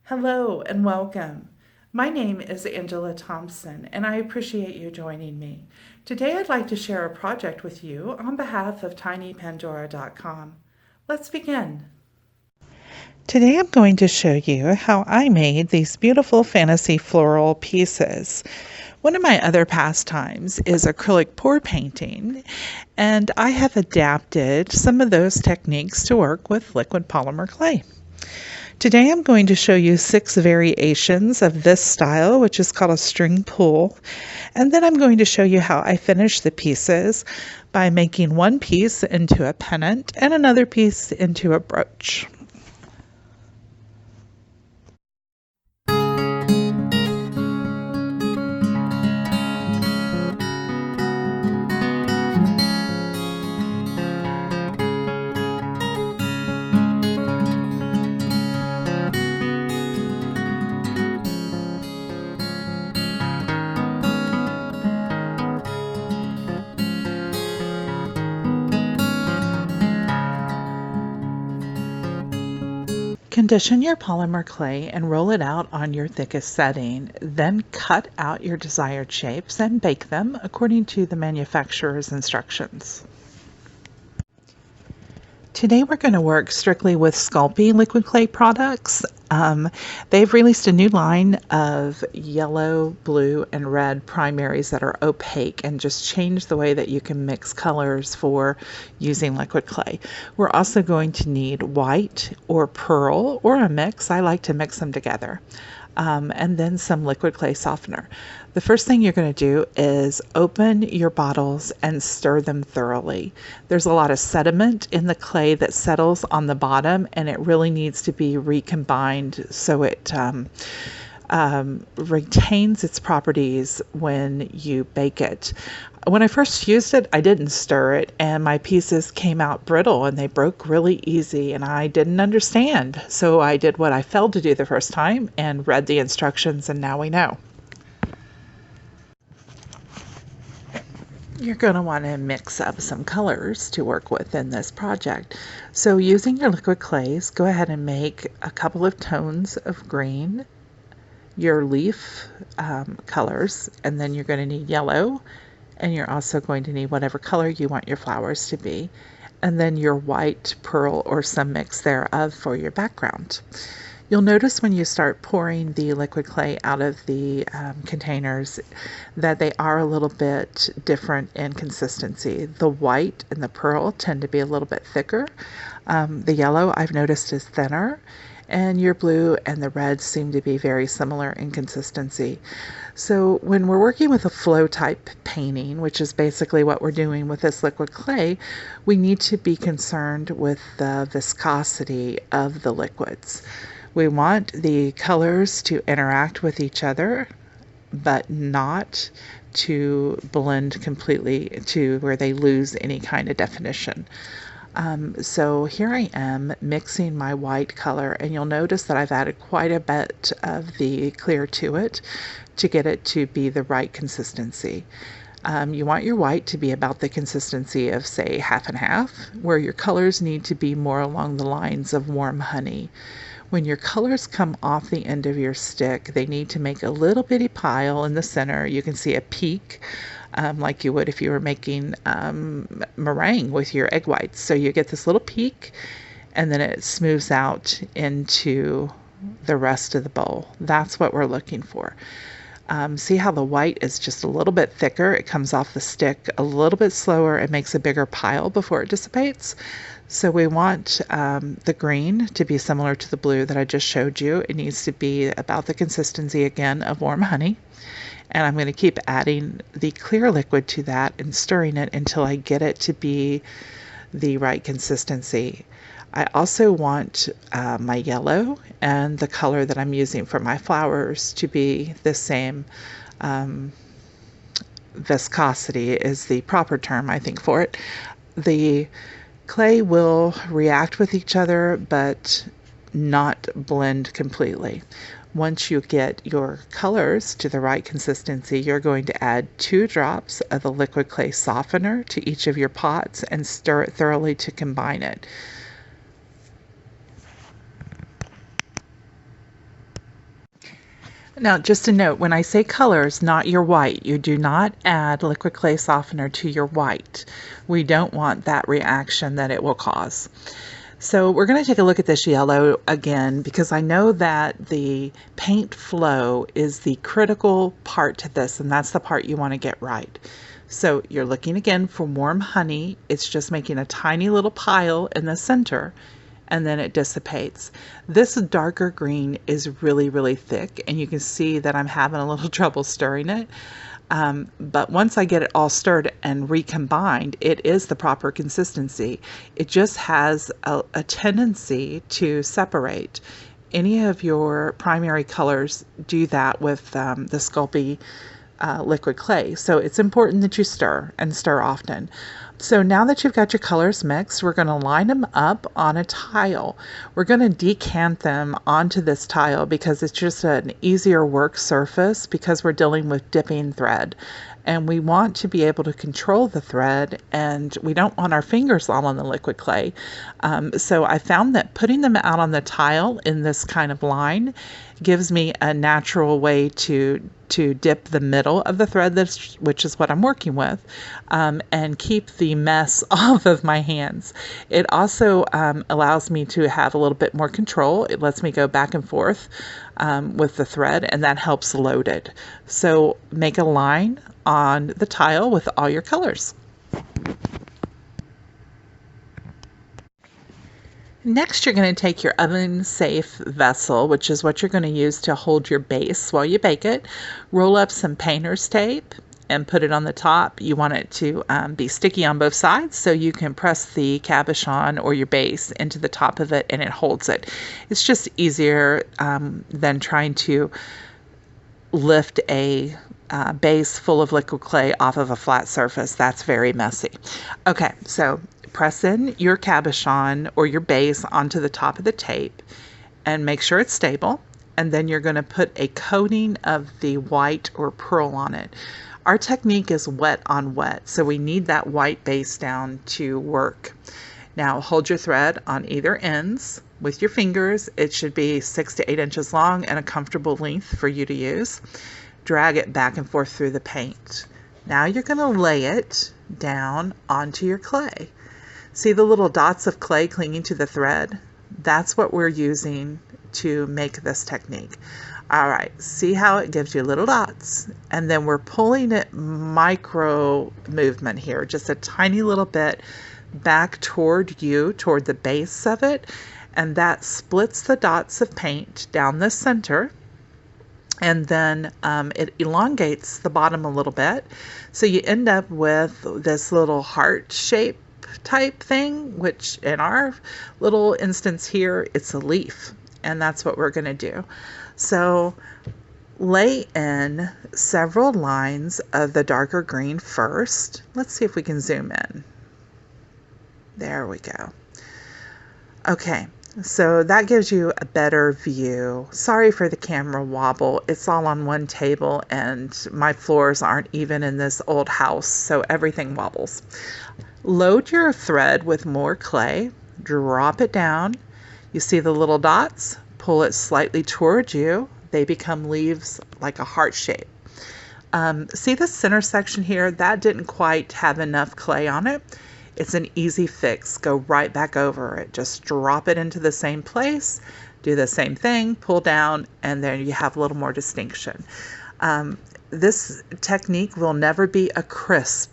Hello and welcome. My name is Angela Thompson and I appreciate you joining me. Today I'd like to share a project with you on behalf of tinypandora.com. Let's begin. Today I'm going to show you how I made these beautiful fantasy floral pieces. One of my other pastimes is acrylic pour painting, and I have adapted some of those techniques to work with liquid polymer clay. Today I'm going to show you 6 variations of this style, which is called a string pull, and then I'm going to show you how I finish the pieces by making one piece into a pennant and another piece into a brooch. Condition your polymer clay and roll it out on your thickest setting. Then cut out your desired shapes and bake them according to the manufacturer's instructions. Today we're going to work strictly with Sculpey liquid clay products. They've released a new line of yellow, blue, and red primaries that are opaque and just change the way that you can mix colors for using liquid clay. We're also going to need white or pearl or a mix. I like to mix them together. And then some liquid clay softener. The first thing you're going to do is open your bottles and stir them thoroughly. There's a lot of sediment in the clay that settles on the bottom, and it really needs to be recombined so it retains its properties when you bake it. When I first used it, I didn't stir it, and my pieces came out brittle and they broke really easy, and I didn't understand. So I did what I failed to do the first time and read the instructions, and now we know. You're going to want to mix up some colors to work with in this project. So using your liquid clays, go ahead and make a couple of tones of green, your leaf colors, and then you're going to need yellow, and you're also going to need whatever color you want your flowers to be, and then your white, pearl, or some mix thereof for your background. You'll notice when you start pouring the liquid clay out of the containers that they are a little bit different in consistency. The white and the pearl tend to be a little bit thicker. The yellow I've noticed is thinner, and your blue and the red seem to be very similar in consistency. So when we're working with a flow type painting, which is basically what we're doing with this liquid clay, we need to be concerned with the viscosity of the liquids. We want the colors to interact with each other, but not to blend completely to where they lose any kind of definition. So here I am mixing my white color, and you'll notice that I've added quite a bit of the clear to it to get it to be the right consistency. You want your white to be about the consistency of, say, half and half, where your colors need to be more along the lines of warm honey. When your colors come off the end of your stick, they need to make a little bitty pile in the center. You can see a peak, like you would if you were making meringue with your egg whites. So you get this little peak, and then it smooths out into the rest of the bowl. That's what we're looking for. See how the white is just a little bit thicker? It comes off the stick a little bit slower and makes a bigger pile before it dissipates. So we want the green to be similar to the blue that I just showed you. It needs to be about the consistency, again, of warm honey. And I'm going to keep adding the clear liquid to that and stirring it until I get it to be the right consistency. I also want my yellow and the color that I'm using for my flowers to be the same viscosity is the proper term, I think, for it. The clay will react with each other, but not blend completely. Once you get your colors to the right consistency, you're going to add 2 drops of the liquid clay softener to each of your pots and stir it thoroughly to combine it. Now, just a note, when I say colors, not your white, you do not add liquid clay softener to your white. We don't want that reaction that it will cause. So we're going to take a look at this yellow again because I know that the paint flow is the critical part to this, and that's the part you want to get right. So you're looking again for warm honey. It's just making a tiny little pile in the center, and then it dissipates. This darker green is really, really thick, and you can see that I'm having a little trouble stirring it. But once I get it all stirred and recombined, it is the proper consistency. It just has a tendency to separate. Any of your primary colors do that with the Sculpey liquid clay. So it's important that you stir and stir often. So now that you've got your colors mixed, we're going to line them up on a tile. We're going to decant them onto this tile because it's just an easier work surface because we're dealing with dipping thread. And we want to be able to control the thread, and we don't want our fingers all on the liquid clay. So I found that putting them out on the tile in this kind of line gives me a natural way to dip the middle of the thread, which is what I'm working with, and keep the mess off of my hands. It also allows me to have a little bit more control. It lets me go back and forth with the thread, and that helps load it. So make a line on the tile with all your colors. Next, you're going to take your oven-safe vessel, which is what you're going to use to hold your base while you bake it. Roll up some painter's tape and put it on the top. You want it to be sticky on both sides so you can press the cabochon or your base into the top of it and it holds it. It's just easier than trying to lift a base full of liquid clay off of a flat surface. That's very messy. Okay, so press in your cabochon or your base onto the top of the tape and make sure it's stable. And then you're going to put a coating of the white or pearl on it. Our technique is wet on wet, so we need that white base down to work. Now hold your thread on either ends with your fingers. It should be 6 to 8 inches long and a comfortable length for you to use. Drag it back and forth through the paint. Now you're going to lay it down onto your clay. See the little dots of clay clinging to the thread? That's what we're using to make this technique. All right, see how it gives you little dots? And then we're pulling it micro movement here, just a tiny little bit back toward you, toward the base of it. And that splits the dots of paint down the center. And then it elongates the bottom a little bit. So you end up with this little heart shape type thing, which in our little instance here, it's a leaf. And that's what we're going to do. So lay in several lines of the darker green first. Let's see if we can zoom in. There we go. Okay, so that gives you a better view. Sorry for the camera wobble. It's all on one table and my floors aren't even in this old house, so everything wobbles. Load your thread with more clay, drop it down. You see the little dots? Pull it slightly towards you. They become leaves like a heart shape. See the center section here? That didn't quite have enough clay on it. It's an easy fix. Go right back over it. Just drop it into the same place. Do the same thing. Pull down, and then you have a little more distinction. This technique will never be a crisp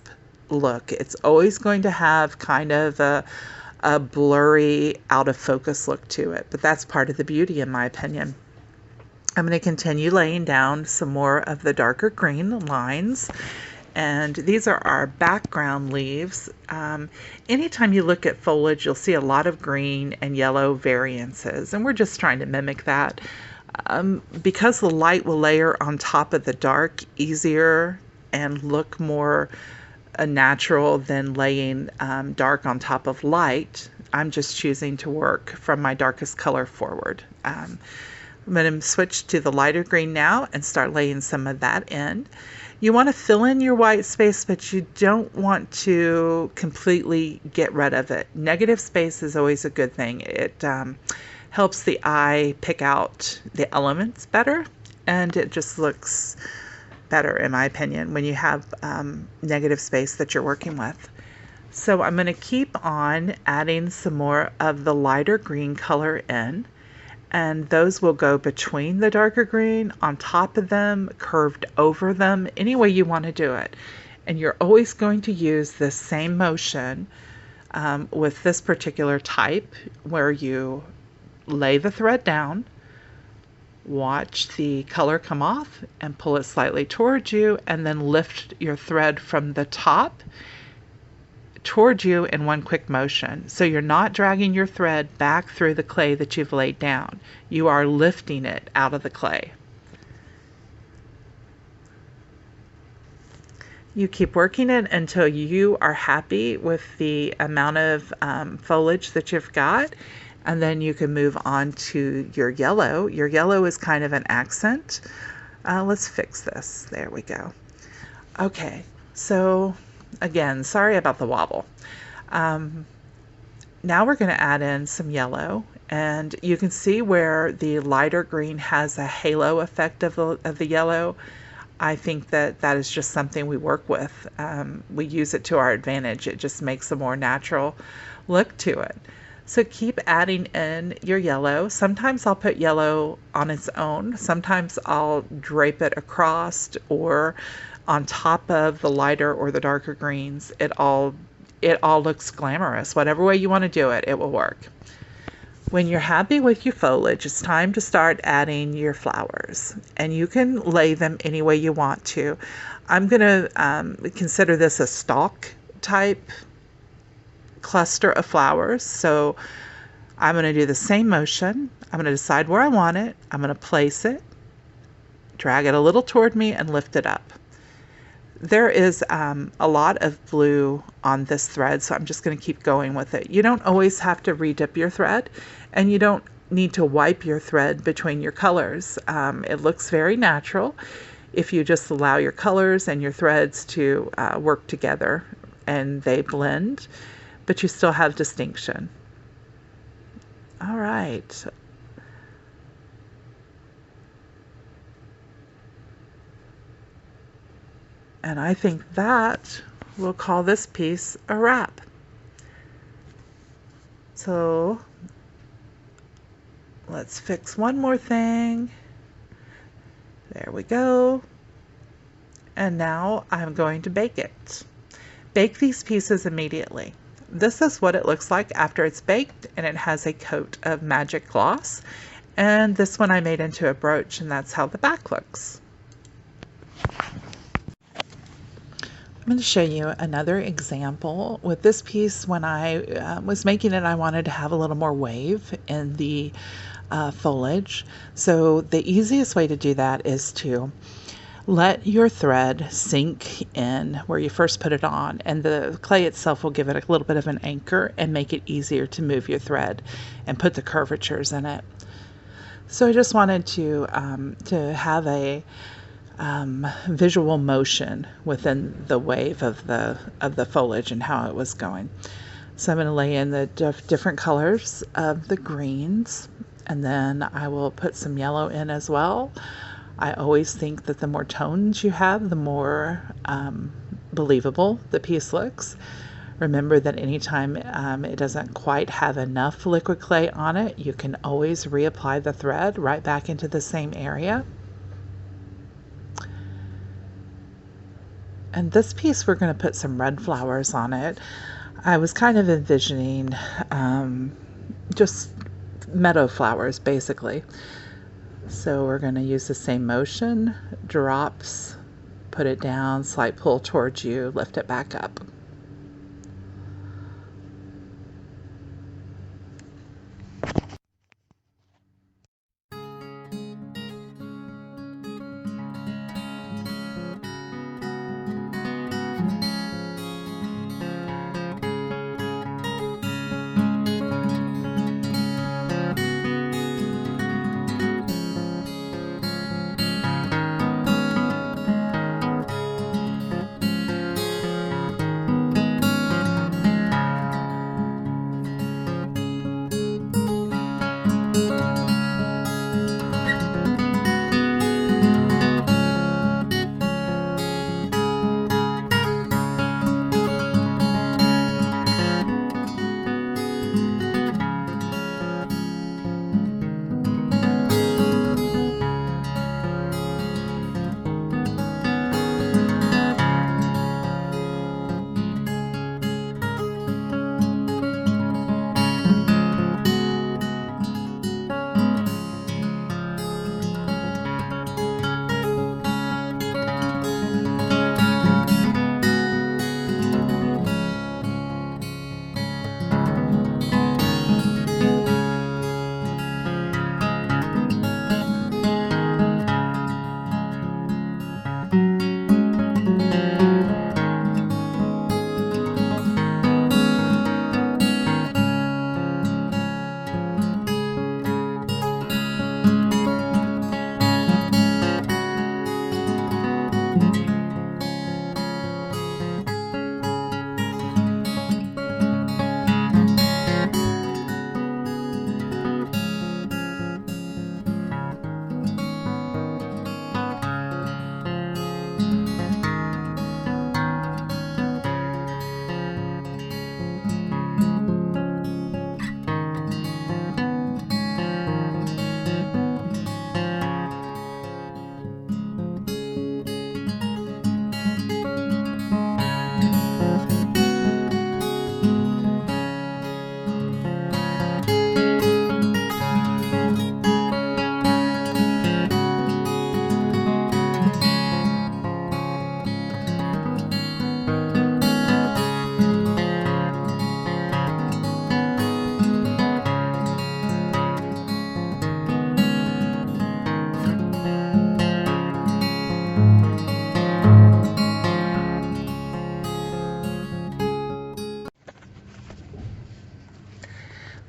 look. It's always going to have kind of a blurry, out of focus look to it, but that's part of the beauty in my opinion. I'm going to continue laying down some more of the darker green lines, and these are our background leaves. Anytime you look at foliage, you'll see a lot of green and yellow variances, and we're just trying to mimic that. Because the light will layer on top of the dark easier and look more natural than laying dark on top of light, I'm just choosing to work from my darkest color forward. I'm going to switch to the lighter green now and start laying some of that in. You want to fill in your white space, but you don't want to completely get rid of it. Negative space is always a good thing. It helps the eye pick out the elements better. and it just looks better, in my opinion, when you have negative space that you're working with. So I'm going to keep on adding some more of the lighter green color in, and those will go between the darker green, on top of them, curved over them, any way you want to do it. And you're always going to use this same motion with this particular type, where you lay the thread down, watch the color come off and pull it slightly towards you, and then lift your thread from the top towards you in one quick motion. So you're not dragging your thread back through the clay that you've laid down. You are lifting it out of the clay. You keep working it until you are happy with the amount of foliage that you've got, and then you can move on to your yellow. Your yellow is kind of an accent. Let's fix this. There we go. Okay, so again, sorry about the wobble. Now we're going to add in some yellow, and you can see where the lighter green has a halo effect of the yellow. I think that that is just something we work with. We use it to our advantage. It just makes a more natural look to it. So keep adding in your yellow. Sometimes I'll put yellow on its own. Sometimes I'll drape it across or on top of the lighter or the darker greens. It all looks glamorous. Whatever way you want to do it, it will work. When you're happy with your foliage, it's time to start adding your flowers, and you can lay them any way you want to. I'm going to consider this a stalk type cluster of flowers. So I'm going to do the same motion. I'm going to decide where I want it. I'm going to place it, drag it a little toward me, and lift it up. There is a lot of blue on this thread, so I'm just going to keep going with it. You don't always have to redip your thread, and you don't need to wipe your thread between your colors. It looks very natural if you just allow your colors and your threads to work together and they blend, but you still have distinction. All right. And I think that we'll call this piece a wrap. So let's fix one more thing. There we go. And now I'm going to bake it. Bake these pieces immediately. This is what it looks like after it's baked, and it has a coat of magic gloss. And this one I made into a brooch, and that's how the back looks. I'm going to show you another example. With this piece, when I was making it, I wanted to have a little more wave in the foliage. So the easiest way to do that is to let your thread sink in where you first put it on, and the clay itself will give it a little bit of an anchor and make it easier to move your thread and put the curvatures in it. So I just wanted to have a visual motion within the wave of the foliage and how it was going. So I'm going to lay in the different colors of the greens, and then I will put some yellow in as well. I always think that the more tones you have, the more believable the piece looks. Remember that anytime it doesn't quite have enough liquid clay on it, you can always reapply the thread right back into the same area. And this piece, we're going to put some red flowers on it. I was kind of envisioning just meadow flowers, basically. So we're going to use the same motion, drops, put it down, slight pull towards you, lift it back up.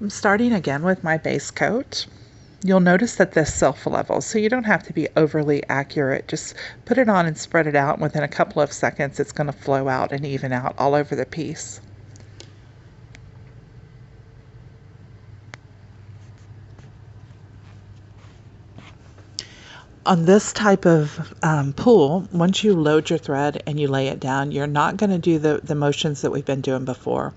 I'm starting again with my base coat. You'll notice that this self-levels, so you don't have to be overly accurate. Just put it on and spread it out, and within a couple of seconds it's going to flow out and even out all over the piece. On this type of pool, once you load your thread and you lay it down, you're not going to do the motions that we've been doing before.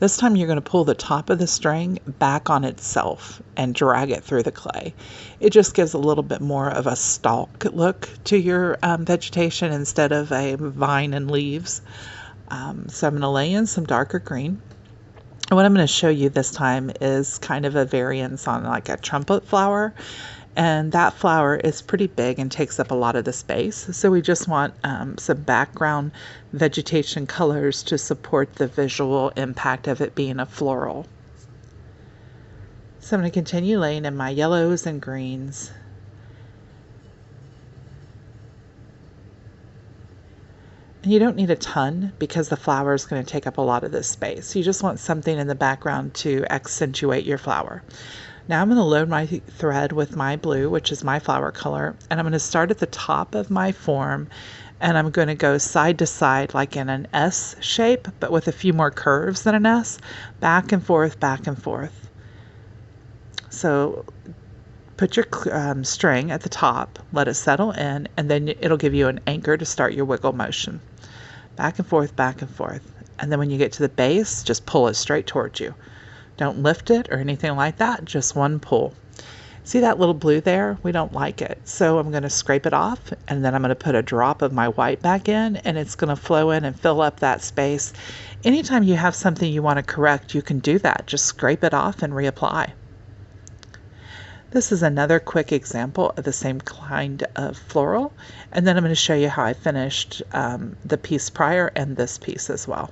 This time you're going to pull the top of the string back on itself and drag it through the clay. It just gives a little bit more of a stalk look to your vegetation instead of a vine and leaves. So I'm going to lay in some darker green. And what I'm going to show you this time is kind of a variance on like a trumpet flower. And that flower is pretty big and takes up a lot of the space. So we just want some background vegetation colors to support the visual impact of it being a floral. So I'm going to continue laying in my yellows and greens. And you don't need a ton because the flower is going to take up a lot of this space. You just want something in the background to accentuate your flower. Now I'm going to load my thread with my blue, which is my flower color, and I'm going to start at the top of my form, and I'm going to go side to side like in an S shape, but with a few more curves than an S, back and forth, back and forth. So put your string at the top, let it settle in, and then it'll give you an anchor to start your wiggle motion. Back and forth, back and forth. And then when you get to the base, just pull it straight towards you. Don't lift it or anything like that, just one pull. See that little blue there? We don't like it. So I'm going to scrape it off, and then I'm going to put a drop of my white back in, and it's going to flow in and fill up that space. Anytime you have something you want to correct, you can do that. Just scrape it off and reapply. This is another quick example of the same kind of floral, and then I'm going to show you how I finished the piece prior and this piece as well.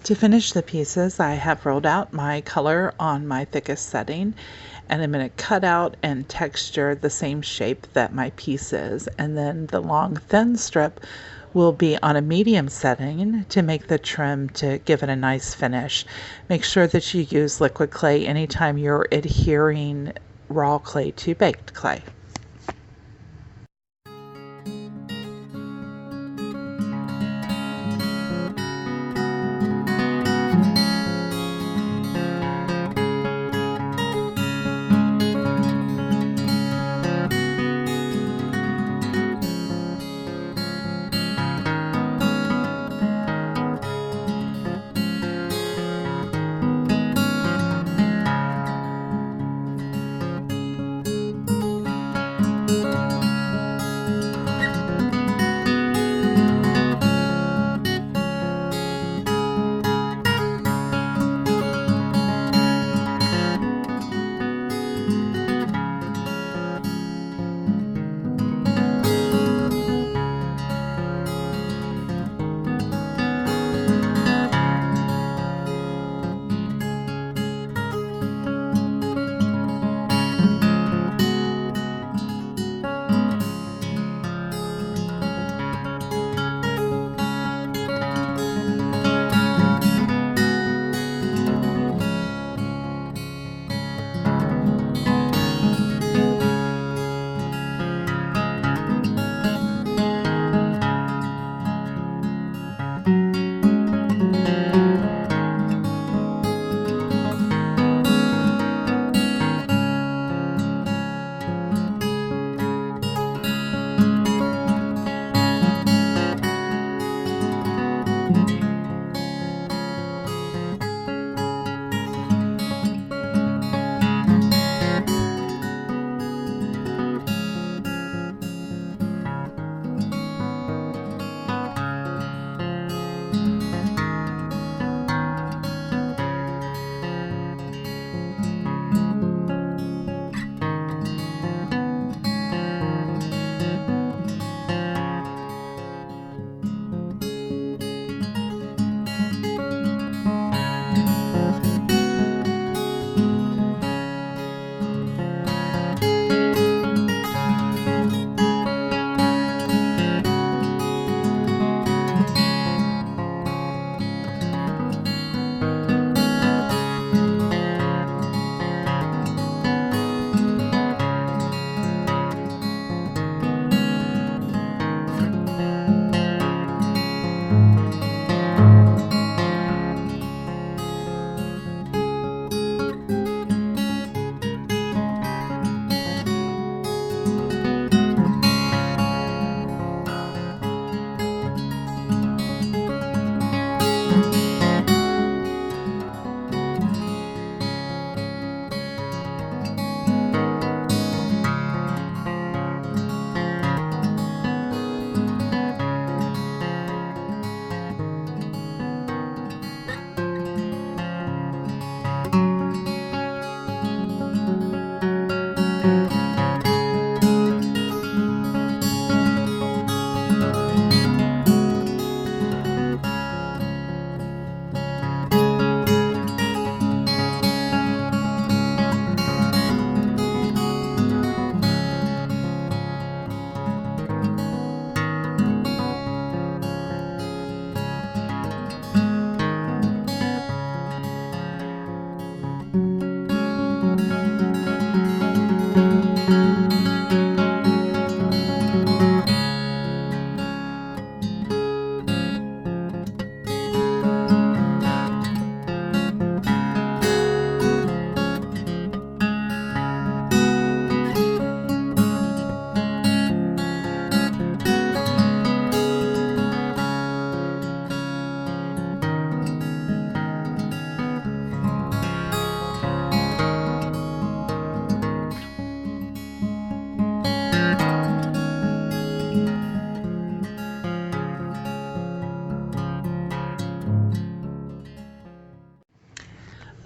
To finish the pieces, I have rolled out my color on my thickest setting, and I'm going to cut out and texture the same shape that my piece is, and then the long thin strip will be on a medium setting to make the trim to give it a nice finish. Make sure that you use liquid clay anytime you're adhering raw clay to baked clay.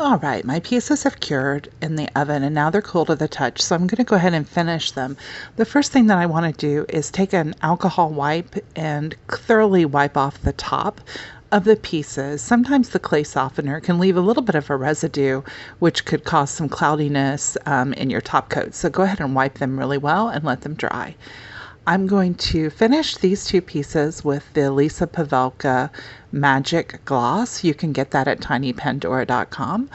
All right, my pieces have cured in the oven and now they're cool to the touch, so I'm going to go ahead and finish them. The first thing that I want to do is take an alcohol wipe and thoroughly wipe off the top of the pieces. Sometimes the clay softener can leave a little bit of a residue, which could cause some cloudiness in your top coat. So go ahead and wipe them really well and let them dry. I'm going to finish these two pieces with the Lisa Pavelka Magic Gloss. You can get that at tinypandora.com.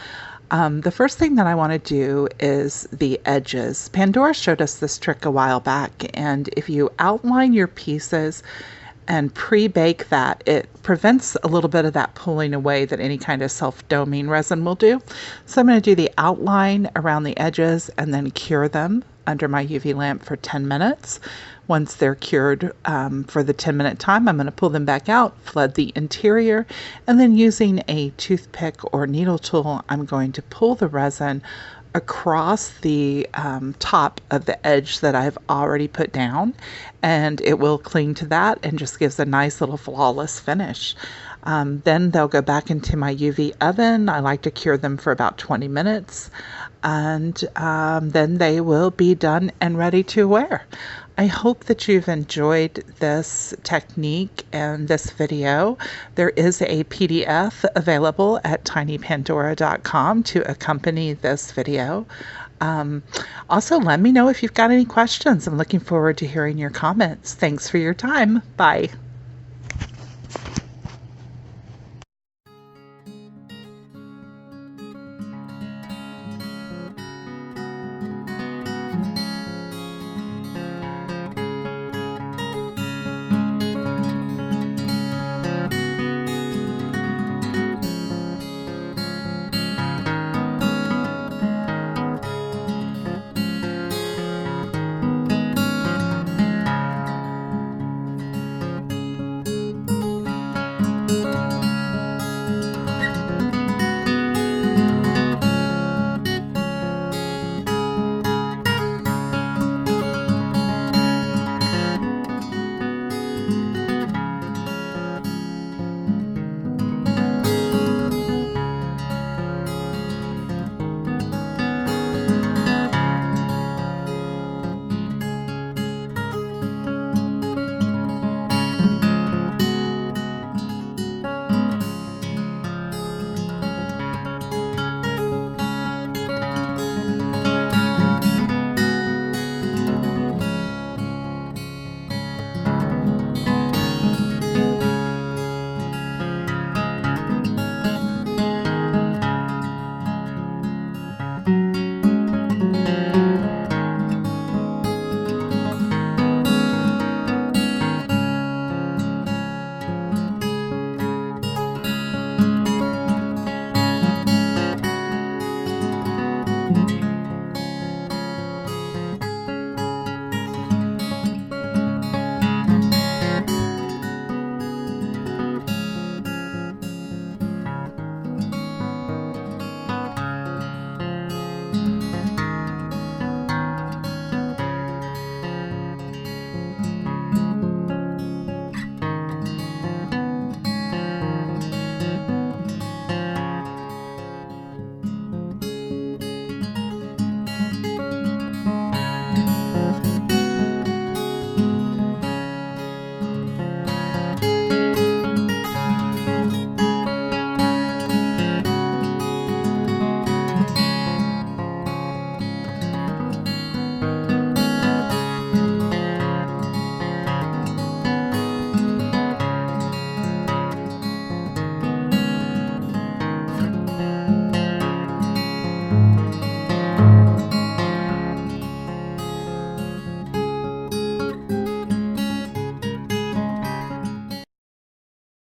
The first thing that I want to do is the edges. Pandora showed us this trick a while back, and if you outline your pieces and pre-bake that, it prevents a little bit of that pulling away that any kind of self-doming resin will do. So I'm going to do the outline around the edges and then cure them under my UV lamp for 10 minutes. Once they're cured for the 10-minute time, I'm going to pull them back out, flood the interior, and then using a toothpick or needle tool, I'm going to pull the resin across the top of the edge that I've already put down, and it will cling to that and just gives a nice little flawless finish. Then they'll go back into my UV oven. I like to cure them for about 20 minutes, and then they will be done and ready to wear. I hope that you've enjoyed this technique and this video. There is a PDF available at tinypandora.com to accompany this video. Also, let me know if you've got any questions. I'm looking forward to hearing your comments. Thanks for your time. Bye.